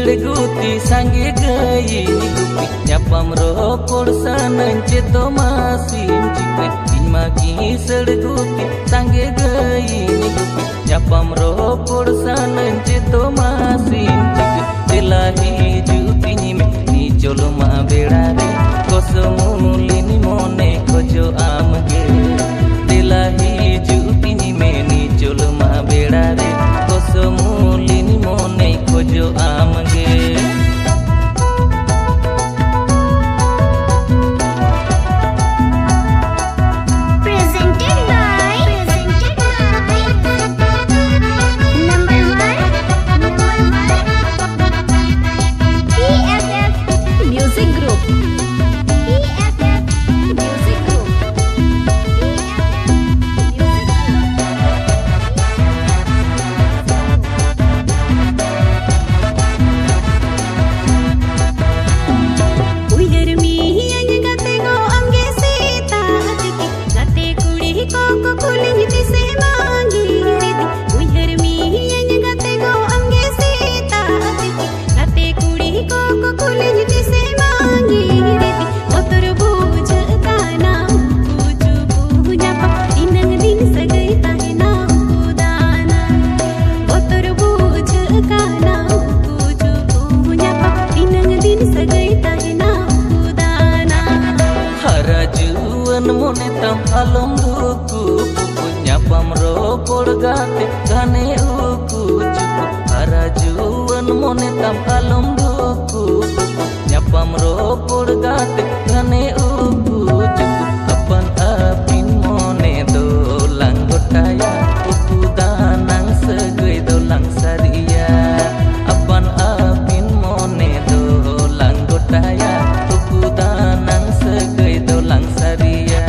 sedeguti sange gay gupi nyapam ropor sanance to masih jika magi sedeguti sange gay gupi nyapam ropor sanance to masih jika telahi juti ni cholo ma bedare kosmuli ni mone kojo amge telahi juti ni cholo ma bedare kosmuli ni mone kojo amge mone tam alom duku punya pamro polgate gane uku cukup harajuan mone tam alom duku punya pamro polgate gane uku cukup apan apin mone dolang gotaya uku danang segai dolang saria apan apin mone dolang gotaya uku danang segai dolang saria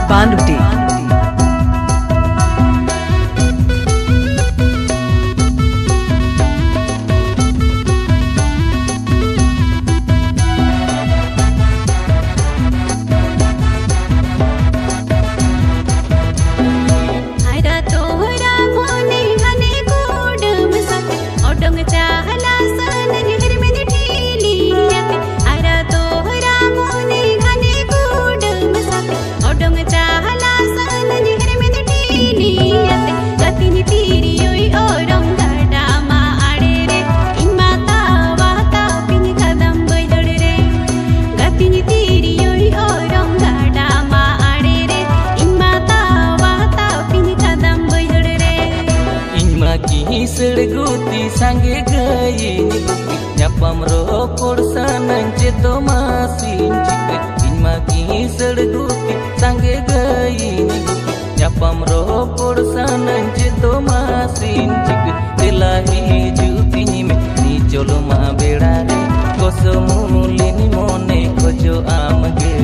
Banduti sedeguti sange gay gupi nyapam ropor sanance to masih jika magi sedeguti sange gay gupi nyapam ropor sanance to masih jika telahi juti ni cholo ma bedare kosmuli ni mone kojo amge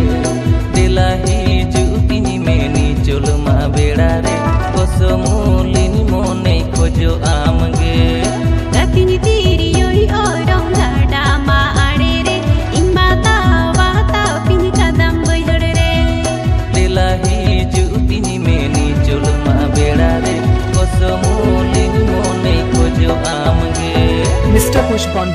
telahi juti ni cholo ma bedare kosmuli ni mone kojo amge gatini tiri yoi orang gada ma adere imata wata pini kadam boidore telahi juti ni cholo ma bedare kosmuli ni mone kojo amge Mr. Pushpan